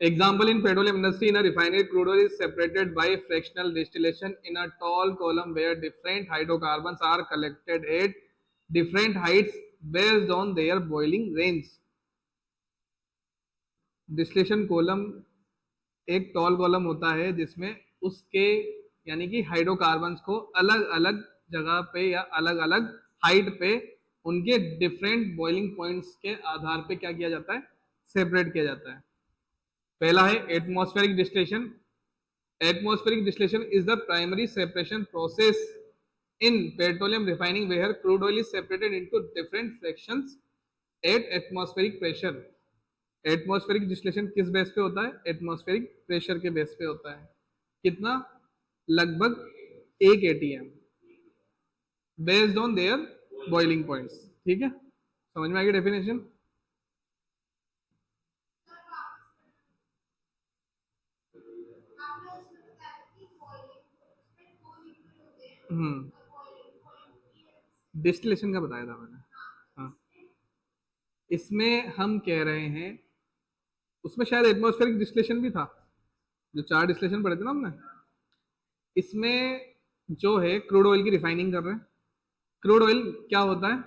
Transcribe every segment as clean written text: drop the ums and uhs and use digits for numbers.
Example in petroleum industry, in a refinery, crude oil is separated by fractional distillation in a tall column where different hydrocarbons are collected at different heights based on their boiling range. Distillation column एक toll column होता है जिसमें उसके यानी कि hydrocarbons को अलग अलग जगह पे या अलग अलग हाइट पे उनके डिफरेंट बॉइलिंग पॉइंट्स के आधार पे क्या किया जाता है, सेपरेट किया जाता है। पहला है atmospheric distillation. Atmospheric distillation is the primary separation process in petroleum refining where crude oil is separated into different fractions at atmospheric pressure. Atmospheric distillation किस बेस पे होता है? एटमॉस्फेरिक प्रेशर के बेस पे होता है। कितना? लगभग 1 ATM based on their boiling points. ठीक है, समझ में आ गई डेफिनेशन? डिस्टिलेशन का बताया था मैंने। हाँ, इसमें हम कह रहे हैं, उसमें शायद एटमॉस्फेरिक डिस्टिलेशन भी था, जो 4 डिस्टिलेशन पढ़े थे ना हमने। इसमें जो है क्रूड ऑयल की रिफाइनिंग कर रहे हैं। क्रूड ऑयल क्या होता है?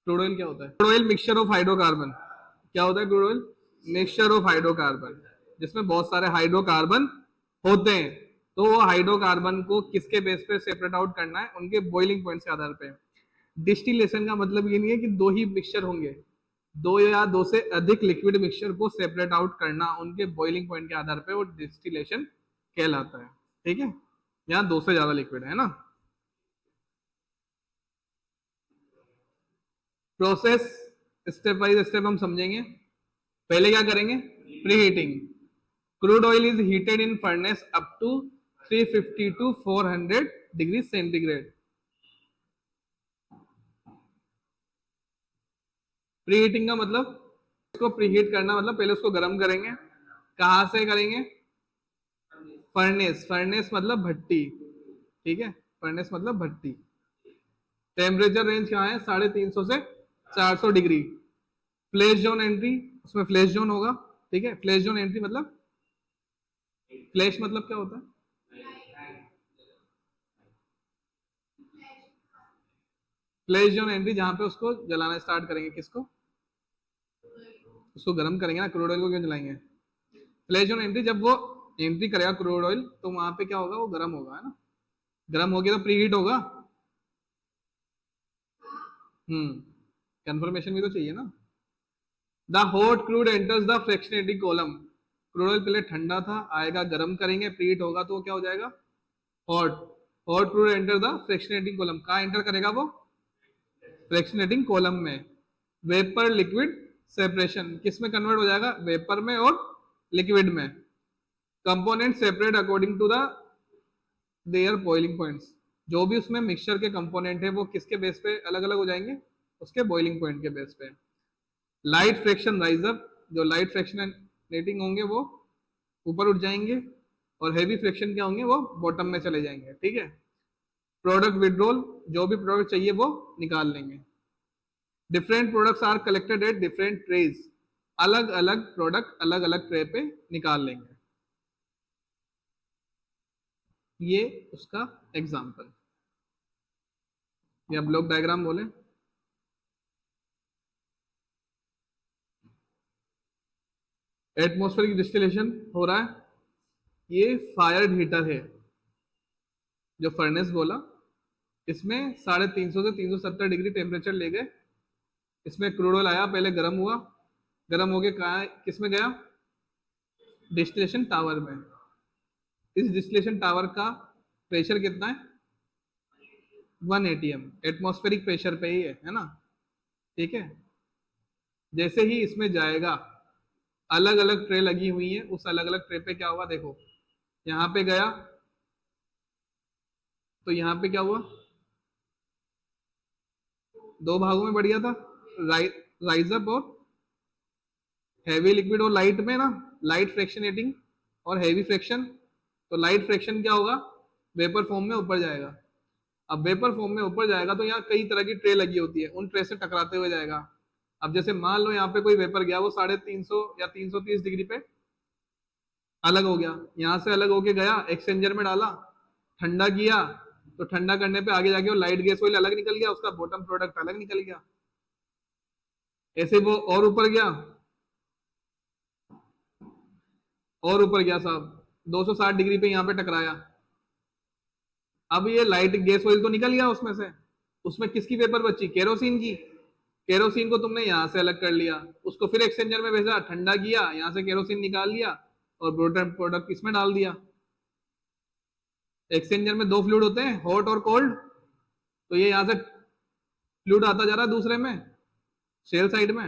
क्रूड ऑयल क्या होता है? Crude oil mixture of hydrocarbon. क्या होता है crude oil? Mixture of hydrocarbon, जिसमें बहुत सारे हाइड्रोकार्बन होते हैं। तो वो हाइड्रोकार्बन को किसके बेस पे सेपरेट आउट करना है? उनके बॉइलिंग पॉइंट्स के आधार पे। डिस्टिलेशन का मतलब ये नहीं है कि 2 ही मिक्सचर होंगे, 2 या 2 से अधिक लिक्विड मिक्सचर को सेपरेट आउट करना उनके बॉइलिंग पॉइंट के आधार पे वो डिस्टिलेशन कहलाता है। ठीक है, यहाँ 2 से ज्यादा लिक्विड है ना। प्रोसेस स्टेप बाय स्टेप हम समझेंगे। पहले क्या करेंगे? Pre heating. Crude oil is heated in furnace up to 350 to 400 degree centigrade. Pre heating का मतलब, इसको प्री हीट करना मतलब पहले उसको गर्म करेंगे। कहां से करेंगे? फर्नेस। फर्नेस मतलब भट्टी। ठीक है, फर्नेस मतलब भट्टी। टेम्परेचर रेंज क्या है? 350 से 400 डिग्री। फ्लैश जोन एंट्री, उसमें फ्लैश जोन होगा। ठीक है, फ्लैश जोन एंट्री मतलब, फ्लैश मतलब क्या होता है? फ्लैश जोन एंट्री जहां पे उसको जलाना स्टार्ट करेंगे। किसको? उसको गर्म करेंगे ना, क्रूड ऑयल को क्यों जलाएंगे? फ्लैश जोन एंट्री, जब वो एंट्री करेगा क्रूड ऑयल तो वहां पे क्या होगा? वो गर्म होगा, है ना। गर्म हो गया तो प्री हीट होगा। कंफर्मेशन भी तो चाहिए ना। The hot crude enters the fractionating column. Crude oil पहले ठंडा था, आएगा, गर्म करेंगे, प्री हीट होगा तो वो क्या हो जाएगा? Hot. Hot crude enter the fractionating column. कहाँ एंटर करेगा वो? फ्रैक्शनेटिंग कॉलम में। वेपर लिक्विड सेपरेशन, किस में कन्वर्ट हो जाएगा? वेपर में और लिक्विड में। Component separate according to the their boiling points. जो भी उसमें मिक्सचर के कंपोनेंट है वो किसके बेस पे अलग अलग हो जाएंगे? उसके बॉइलिंग पॉइंट के बेस पे। लाइट फ्रैक्शन राइजर, जो लाइट फ्रैक्शनेटिंग होंगे वो ऊपर उठ जाएंगे, और हेवी फ्रैक्शन क्या होंगे? वो बॉटम में चले जाएंगे। ठीक है। प्रोडक्ट विड्रॉल, जो भी प्रोडक्ट चाहिए वो निकाल लेंगे। Different products are collected at different trays. अलग अलग प्रोडक्ट अलग अलग ट्रे पे निकाल लेंगे। ये उसका एग्जाम्पल, या ब्लॉक डायग्राम बोले। एटमॉस्फेरिक डिस्टिलेशन हो रहा है, ये फायर्ड हीटर है जो फर्नेस बोला। इसमें 350 से 370 डिग्री टेम्परेचर ले गए। इसमें क्रूड ऑयल आया, पहले गर्म हुआ, गर्म होके कहा किस में गया? डिस्टिलेशन टावर में। इस डिस्टिलेशन टावर का प्रेशर कितना है? 1 एटीएम। एटमॉस्फेरिक प्रेशर पे ही है ना। ठीक है। जैसे ही इसमें जाएगा, अलग अलग ट्रे लगी हुई है, उस अलग अलग ट्रे पे क्या हुआ? देखो, यहां पे गया तो यहां पे क्या हुआ? 2 भागों में बढ़ गया था, राइज अप और हैवी लिक्विड। और लाइट में ना, लाइट फ्रैक्शनेटिंग और हैवी फ्रैक्शन। तो लाइट फ्रैक्शन क्या होगा? वेपर फॉर्म में ऊपर जाएगा। अब वेपर फॉर्म में ऊपर जाएगा तो यहाँ कई तरह की ट्रे लगी होती है, उन ट्रे से टकराते हुए जाएगा। अब जैसे मान लो यहाँ पे कोई वेपर गया, वो 350 या 330 डिग्री पे अलग हो गया, यहाँ से अलग होके गया, एक्सचेंजर में डाला, ठंडा किया, तो ठंडा करने पे आगे जाके वो लाइट गैस ऑयल अलग निकल गया, उसका बॉटम प्रोडक्ट अलग निकल गया। ऐसे वो और ऊपर गया, और ऊपर गया साहब, 260 डिग्री पे यहाँ पे टकराया। अब ये लाइट गैस ऑयल तो निकल गया उसमें से, उसमें किसकी वेपर बची? केरोसिन की। केरोसिन को तुमने यहाँ से अलग कर लिया, उसको फिर एक्सचेंजर में भेजा, ठंडा किया, यहाँ से केरोसिन निकाल लिया और बॉटम प्रोडक्ट इसमें डाल दिया। एक्सचेंजर में दो फ्लूइड होते हैं, हॉट और कोल्ड, तो ये यहाँ से फ्लूइड आता जा रहा है दूसरे में, शेल साइड में।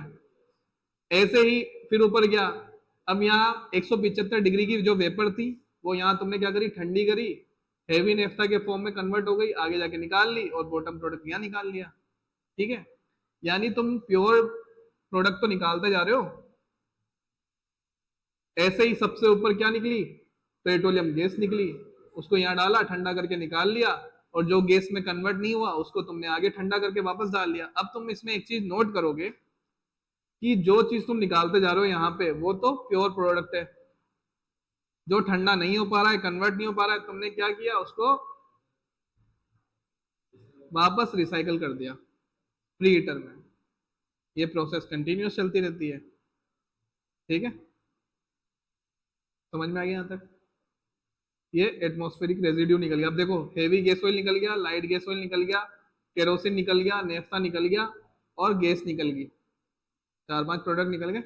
ऐसे ही फिर ऊपर गया, अब यहाँ 175 डिग्री की जो वेपर थी वो यहाँ तुमने क्या करी? ठंडी करी, हेवी नेफ्था के फॉर्म में कन्वर्ट हो गई, आगे जाके निकाल ली और बॉटम प्रोडक्ट यहाँ निकाल लिया। ठीक है, यानी तुम प्योर प्रोडक्ट तो निकालते जा रहे हो। ऐसे ही सबसे ऊपर क्या निकली? पेट्रोलियम गैस निकली, उसको यहाँ डाला, ठंडा करके निकाल लिया, और जो गैस में कन्वर्ट नहीं हुआ उसको तुमने आगे ठंडा करके वापस डाल लिया। अब तुम इसमें एक चीज नोट करोगे कि जो चीज तुम निकालते जा रहे हो यहाँ पे वो तो प्योर प्रोडक्ट है, जो ठंडा नहीं हो पा रहा है, कन्वर्ट नहीं हो पा रहा है, तुमने क्या किया? उसको वापस रिसाइकल कर दिया प्री हीटर में। ये प्रोसेस कंटिन्यूस चलती रहती है। ठीक है, समझ में आ गया यहाँ तक? ये एटमॉस्फेरिक रेजिड्यू निकल गया। अब देखो, हेवी गैस ऑयल निकल गया, लाइट गैस ऑयल निकल गया, केरोसिन निकल गया, नेफ्था निकल गया और गैस निकल गई। 4-5 प्रोडक्ट निकल गए।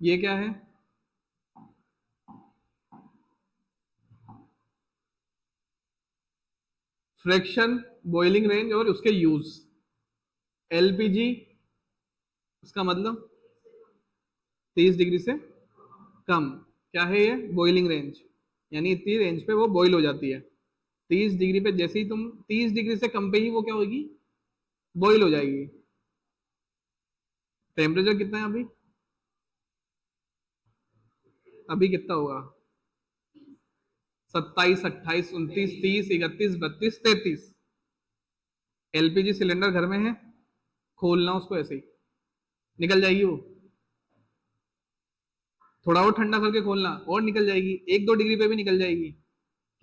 ये क्या है? फ्रैक्शन, बॉइलिंग रेंज और उसके यूज। एलपीजी, उसका मतलब 30 डिग्री से कम। क्या है ये? बॉइलिंग रेंज, यानी इतनी रेंज पे वो बॉइल हो जाती है। 30 डिग्री पे जैसे ही तुम 30 डिग्री से कम पे ही वो क्या होगी? बॉइल हो जाएगी। टेम्परेचर कितना है अभी? अभी कितना होगा? 27, 28, 29, 30, 31, 32, 33। एलपीजी सिलेंडर घर में है, खोलना उसको ऐसे ही निकल जाएगी वो। थोड़ा और ठंडा करके खोलना और निकल जाएगी, 1-2 डिग्री पे भी निकल जाएगी।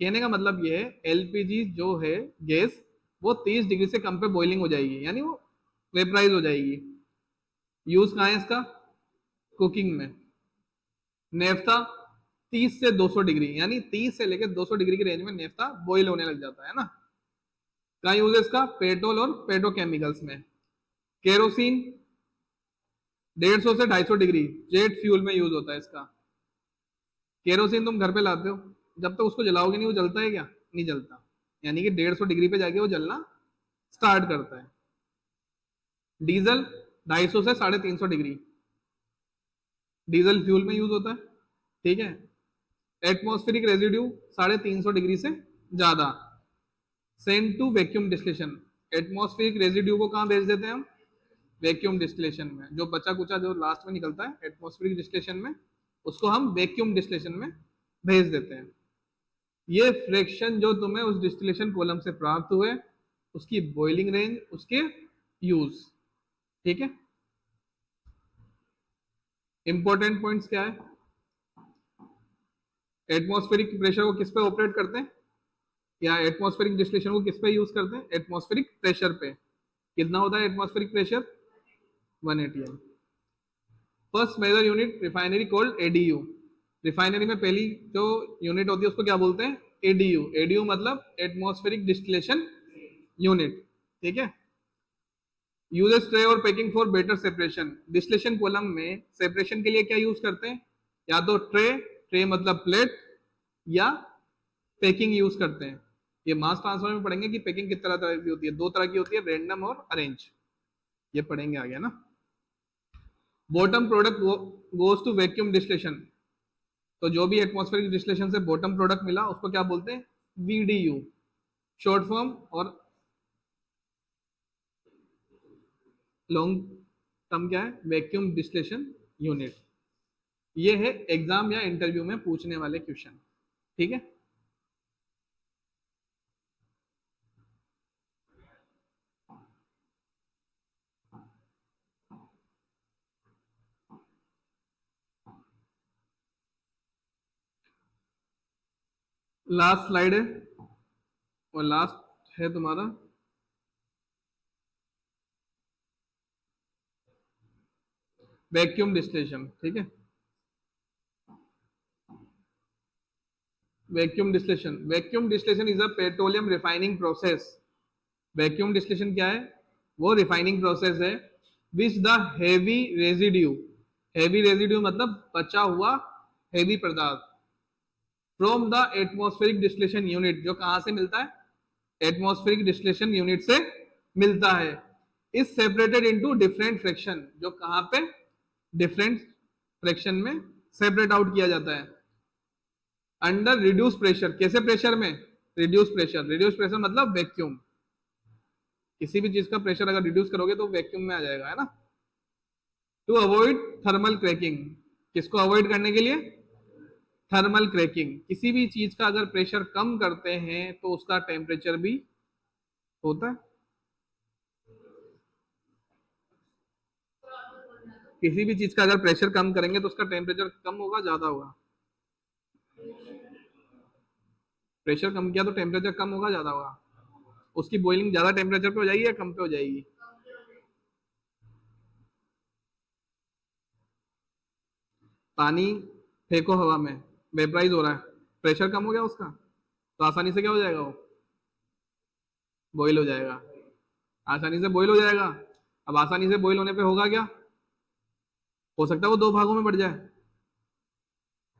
कहने का मतलब ये है, एलपीजी जो है गैस, वो 30 डिग्री से कम पे बॉइलिंग हो जाएगी, यानी वो वेपराइज हो जाएगी। यूज कहाँ है इसका? कुकिंग में। नेफ्था 30 से 200 डिग्री, यानी 30 से लेकर 200 डिग्री की रेंज में नेफ्था बॉइल होने लग जाता है ना। कहाँ यूज है इसका? पेट्रोल और पेट्रोकेमिकल्स में। केरोसिन 150 से 250 डिग्री जेट फ्यूल में यूज होता है इसका। केरोसिन तुम घर पे लाते हो, जब तक उसको जलाओगे नहीं वो जलता है क्या? नहीं जलता, यानी कि 150 डिग्री पे जाके वो जलना स्टार्ट करता है। डीजल 250 से 350 डिग्री डीजल फ्यूल में यूज होता है। ठीक है, एटमॉस्फेरिक रेजिड्यू 350 डिग्री से ज्यादा। Send to vacuum distillation. Atmospheric residue को कहाँ भेज देते हैं हम? वैक्यूम डिस्टिलेशन में। जो बचा कुचा जो लास्ट में निकलता है एटमॉस्फेरिक डिस्टिलेशन में, उसको हम वैक्यूम डिस्टिलेशन में भेज देते हैं। ये फ्रैक्शन जो तुम्हें उस डिस्टिलेशन कॉलम से प्राप्त हुए, उसकी बॉइलिंग रेंज, उसके यूज। ठीक है, इंपॉर्टेंट पॉइंट्स क्या है? एटमॉस्फेरिक प्रेशर को किस पे ऑपरेट करते हैं, या एटमॉस्फेरिक डिस्टिलेशन को किस पे यूज करते हैं? एटमॉस्फेरिक प्रेशर पे। कितना होता है atmospheric pressure? 1 atm। First major unit refinery called ADU. Refinery में पहली जो यूनिट होती है उसको क्या बोलते हैं? एडीयू। एडीयू मतलब एटमॉस्फेरिक डिस्टिलेशन यूनिट। ठीक है, यूजेस ट्रे और packing for better separation. Distillation column में सेपरेशन के लिए क्या यूज करते हैं? या तो ट्रे, ट्रे मतलब प्लेट, या पैकिंग यूज करते हैं। ये मास ट्रांसफर में पढ़ेंगे कि पैकिंग किस तरह की होती है। 2 तरह की होती है, रैंडम और अरेंज, ये पढ़ेंगे आगे ना। Bottom product goes to vacuum distillation. तो जो भी एटमॉस्फेरिक डिस्टिलेशन से बॉटम प्रोडक्ट मिला उसको क्या बोलते हैं? वीडीयू, शॉर्ट फॉर्म, और लॉन्ग टर्म क्या है? Vacuum distillation unit. ये है एग्जाम या इंटरव्यू में पूछने वाले क्वेश्चन। ठीक है, लास्ट स्लाइड है और लास्ट है तुम्हारा वैक्यूम डिस्टिलेशन। ठीक है, vacuum distillation is a petroleum refining process. Vacuum distillation क्या है? वो रिफाइनिंग प्रोसेस है which the heavy residue, heavy residue मतलब बचा हुआ हेवी पदार्थ, from the atmospheric distillation unit, जो कहां से मिलता है? एटमॉस्फेरिक डिस्टिलेशन यूनिट से मिलता है। Is separated into different fraction, जो कहां पे? डिफरेंट फ्रैक्शन में सेपरेट आउट किया जाता है। अंडर रिड्यूस प्रेशर, कैसे प्रेशर में? रिड्यूस प्रेशर, रिड्यूस प्रेशर मतलब वैक्यूम। किसी भी चीज का प्रेशर अगर रिड्यूस करोगे तो वैक्यूम में आ जाएगा, है ना। टू अवॉइड थर्मल क्रैकिंग, किसको अवॉइड करने के लिए? Thermal cracking. किसी भी चीज का अगर प्रेशर कम करते हैं तो उसका टेम्परेचर भी होता है। किसी भी चीज का अगर प्रेशर कम करेंगे तो उसका टेम्परेचर कम होगा, ज्यादा होगा? प्रेशर कम किया तो टेम्परेचर कम होगा, ज्यादा होगा? उसकी बॉइलिंग ज्यादा टेम्परेचर पे हो जाएगी या कम पे हो जाएगी? पानी फेंको हवा में, वेपराइज हो रहा है, प्रेशर कम हो गया उसका, तो आसानी से क्या हो जाएगा? वो बॉईल हो जाएगा, आसानी से बॉईल हो जाएगा। अब आसानी से बॉईल होने पे होगा क्या? हो सकता है वो दो भागों में बढ़ जाए।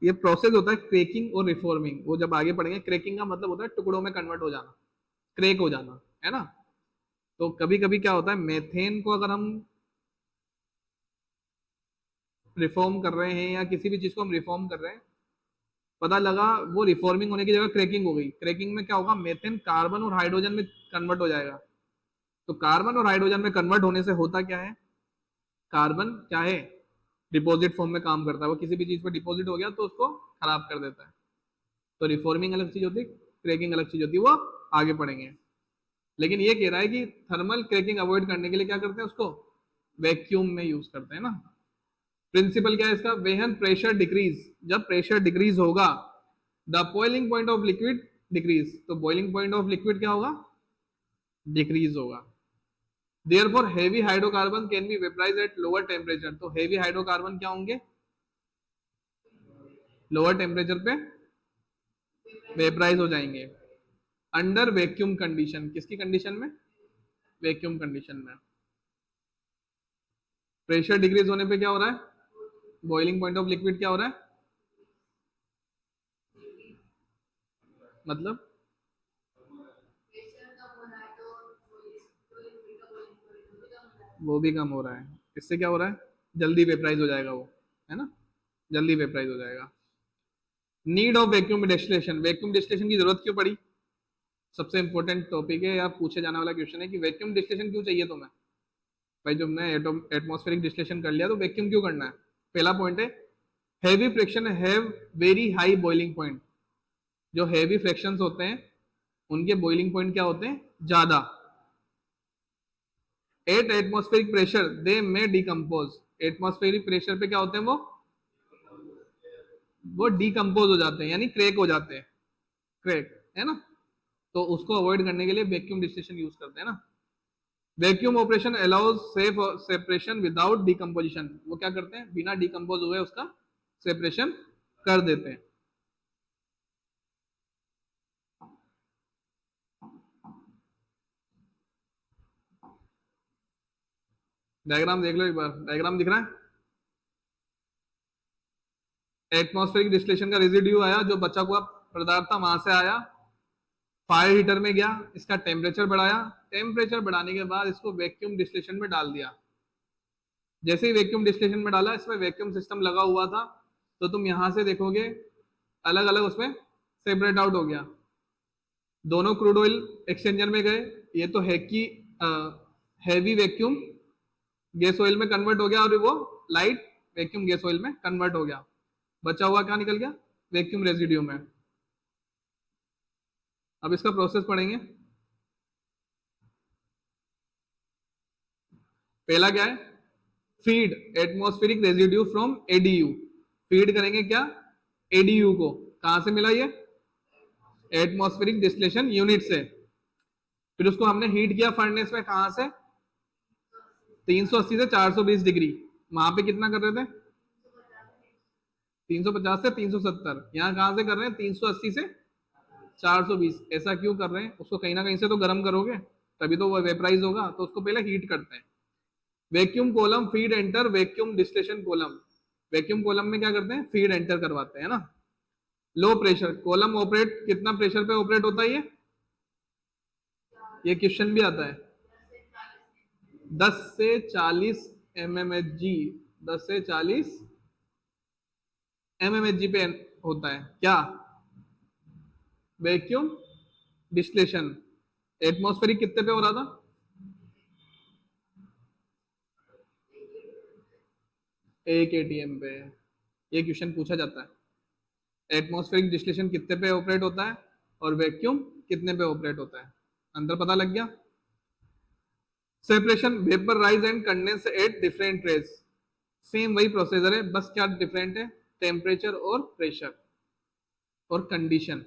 ये प्रोसेस होता है क्रेकिंग और रिफॉर्मिंग, वो जब आगे पढ़ेंगे। क्रेकिंग का मतलब होता है टुकड़ों में कन्वर्ट हो जाना, क्रेक हो जाना, है ना। तो कभी कभी क्या होता है, मेथेन को अगर हम रिफॉर्म कर रहे हैं या किसी भी चीज को हम रिफॉर्म कर रहे हैं, पता लगा वो रिफॉर्मिंग होने की जगह क्रेकिंग हो गई। क्रेकिंग में क्या होगा? मेथेन कार्बन और हाइड्रोजन में कन्वर्ट हो जाएगा। तो कार्बन और हाइड्रोजन में कन्वर्ट होने से होता क्या है? कार्बन क्या है? डिपॉजिट फॉर्म में काम करता है। वो किसी भी चीज पर डिपॉजिट हो गया तो उसको खराब कर देता है। तो रिफॉर्मिंग अलग चीज होती है, क्रैकिंग अलग चीज होती है, वो आगे पढ़ेंगे। लेकिन ये कह रहा है कि थर्मल क्रैकिंग अवॉइड करने के लिए क्या करते हैं? उसको वैक्यूम में यूज करते हैं ना। प्रिंसिपल क्या है इसका? वेहन प्रेशर डिक्रीज, जब प्रेशर डिक्रीज होगा the boiling point of liquid decrease, तो बॉइलिंग पॉइंट ऑफ लिक्विड क्या होगा? डिक्रीज होगा। Therefore heavy hydrocarbon can be vaporised at lower temperature, तो हेवी हाइड्रोकार्बन क्या होंगे? लोअर टेम्परेचर पे वेपराइज हो जाएंगे। अंडर वैक्यूम कंडीशन, किसकी कंडीशन में? वैक्यूम कंडीशन में। प्रेशर डिक्रीज होने पे क्या हो रहा है? बॉइलिंग पॉइंट ऑफ लिक्विड क्या हो रहा है? मतलब वो भी कम हो रहा है। इससे क्या हो रहा है? जल्दी वेपराइज हो जाएगा वो, है ना, जल्दी वेपराइज हो जाएगा। Need of vacuum distillation, vacuum distillation की जरूरत क्यों पड़ी? सबसे इंपॉर्टेंट टॉपिक है या पूछे जाने वाला क्वेश्चन है कि वैक्यूम डिस्टिलेशन क्यों चाहिए तुम्हें। भाई जब मैं एटमॉस्फेरिक डिस्टिलेशन कर लिया तो वैक्यूम क्यों करना है? पहला पॉइंट है heavy fraction have very high boiling point. जो हैवी फ्रैक्शंस होते हैं उनके बॉइलिंग पॉइंट क्या होते हैं? ज्यादा। एट एटमॉस्फेरिक प्रेशर दे में डिकम्पोज, एटमॉस्फेरिक प्रेशर पे क्या होते हैं? वो डिकम्पोज हो जाते हैं, यानी क्रैक हो जाते हैं, क्रैक, है ना। तो उसको अवॉइड करने के लिए वैक्यूम डिस्टिलेशन यूज करते हैं ना। Vacuum operation allows safe separation without decomposition, वो क्या करते हैं? बिना डिकम्पोज हुए उसका सेपरेशन कर देते हैं। डायग्राम देख लो एक बार, डायग्राम दिख रहा है? एटमॉस्फेरिक डिस्टिलेशन का रेजिड्यू आया, जो बचा हुआ पदार्थ था वहां से आया, फायर हीटर में गया, इसका टेम्परेचर बढ़ाया, टेम्परेचर बढ़ाने के बाद इसको वैक्यूम डिस्टिलेशन में डाल दिया। जैसे ही वैक्यूम डिस्टिलेशन में डाला, इसमें वैक्यूम सिस्टम लगा हुआ था, तो तुम यहां से देखोगे अलग अलग उसमें सेपरेट आउट हो गया। दोनों क्रूड ऑयल एक्सचेंजर में गए, ये तो है कि हैवी वैक्यूम गैस ऑयल में कन्वर्ट हो गया और वो लाइट वैक्यूम गैस ऑयल में कन्वर्ट हो गया। बचा हुआ क्या निकल गया? वैक्यूम रेजिड्यू में। अब इसका प्रोसेस पढ़ेंगे। पहला क्या है? Feed atmospheric residue from ADU. Feed करेंगे क्या? एडीयू को। कहां से मिला ये? एटमॉस्फेरिक डिस्टिलेशन यूनिट से। फिर उसको हमने हीट किया फर्नेस में, कहां से? 380 से 420 डिग्री। वहां पे कितना कर रहे थे? 350 से 370। यहाँ कहां से कर रहे हैं? 380 से 420। ऐसा क्यों कर रहे हैं? उसको कहीं ना कहीं से तो गर्म करोगे, तभी तो वो वेपराइज होगा, तो उसको पहले हीट करते हैं। Vacuum column feed enter vacuum distillation column. Vacuum column में क्या करते हैं? फीड एंटर करवाते हैं ना। लो प्रेशर कॉलम ऑपरेट, कितना प्रेशर पे ऑपरेट होता है ये क्वेश्चन भी आता है। 10 से 40 mmHg, 10 से 40 mmHg पे होता है क्या? Vacuum distillation. एटमॉस्फेरिक कितने पे हो रहा था? 1 atm पे। ये क्वेश्चन पूछा जाता है। एटमॉस्फेरिक डिस्टिलेशन कितने पे ऑपरेट होता है और वैक्यूम कितने पे ऑपरेट होता है? अंदर पता लग गया। Separation vapour rise and condense at different rates. Same वही प्रोसीजर है, बस क्या डिफरेंट है? टेम्परेचर और प्रेशर और कंडीशन।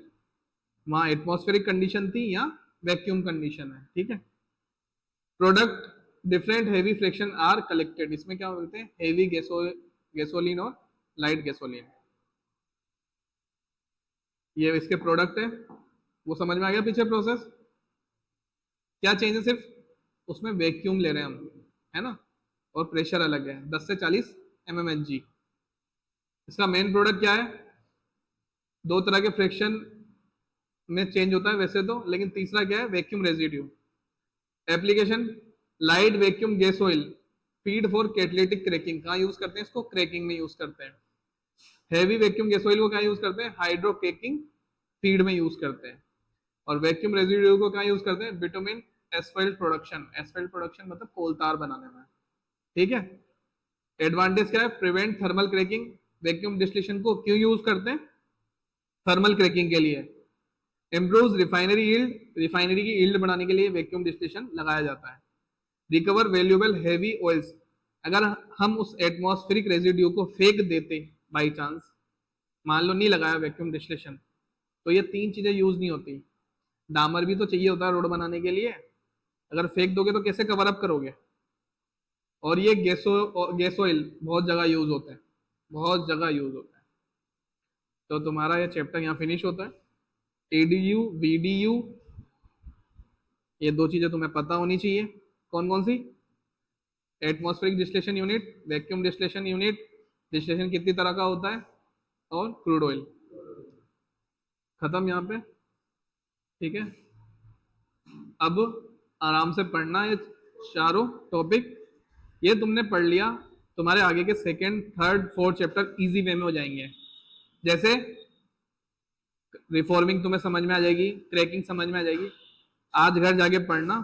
वहां एटमॉस्फेरिक कंडीशन थी, या वैक्यूम कंडीशन है। ठीक है। Product different heavy fraction are collected. इसमें क्या बोलते हैं? हेवी गैसोलीन और लाइट गैसोलीन। ये इसके प्रोडक्ट है। वो समझ में आ गया पीछे प्रोसेस? क्या चेंज है? सिर्फ उसमें वैक्यूम ले रहे हैं हम, है ना, और प्रेशर अलग है, 10 से 40 mmHg। इसका मेन प्रोडक्ट क्या है? दो तरह के फ्रैक्शन में चेंज होता है वैसे तो, लेकिन तीसरा क्या है? Vacuum residue. Application light vacuum gas oil feed for catalytic cracking. कहाँ यूज करते हैं इसको? क्रैकिंग में यूज करते हैं। हैवी वैक्यूम गैस ऑयल को कहाँ यूज करते हैं? हाइड्रो क्रैकिंग फीड में यूज करते हैं। और वैक्यूम रेजिड्यू को कहाँ यूज करते हैं? Bitumen asphalt production. Asphalt production मतलब कोल तार बनाने में। ठीक है। एडवांटेज क्या है? Prevent thermal cracking. Vacuum distillation को क्यों यूज करते हैं? थर्मल क्रैकिंग के लिए। इम्प्रूव रिफाइनरी यील्ड, रिफाइनरी की यील्ड बढ़ाने के लिए वैक्यूम डिस्टिलेशन लगाया जाता है। Recover valuable heavy oils. अगर हम उस एटमॉस्फेरिक रेजिड्यू को फेंक देते बाई चांस, मान लो नहीं लगाया वैक्यूम डिस्टिलेशन, तो ये तीन चीजें यूज नहीं होती। डामर भी तो चाहिए होता है रोड बनाने के लिए, अगर फेंक दोगे तो कैसे कवर अप करोगे? और ये गैस ऑयल बहुत जगह यूज होता है, बहुत जगह यूज होता है। तो तुम्हारा ये चैप्टर यहाँ फिनिश होता है। एडीयू वीडीयू, ये दो चीजें तुम्हें पता होनी चाहिए। कौन कौन सी? Atmospheric distillation unit, vacuum distillation unit, distillation कितनी तरह का होता है, और क्रूड ऑयल। खत्म यहाँ पे। ठीक है। अब आराम से पढ़ना ये चारों टॉपिक। ये तुमने पढ़ लिया, तुम्हारे आगे के second third fourth chapter easy way में हो जाएंगे। जैसे रिफॉर्मिंग तुम्हें समझ में आ जाएगी, क्रैकिंग समझ में आ जाएगी। आज घर जाके पढ़ना,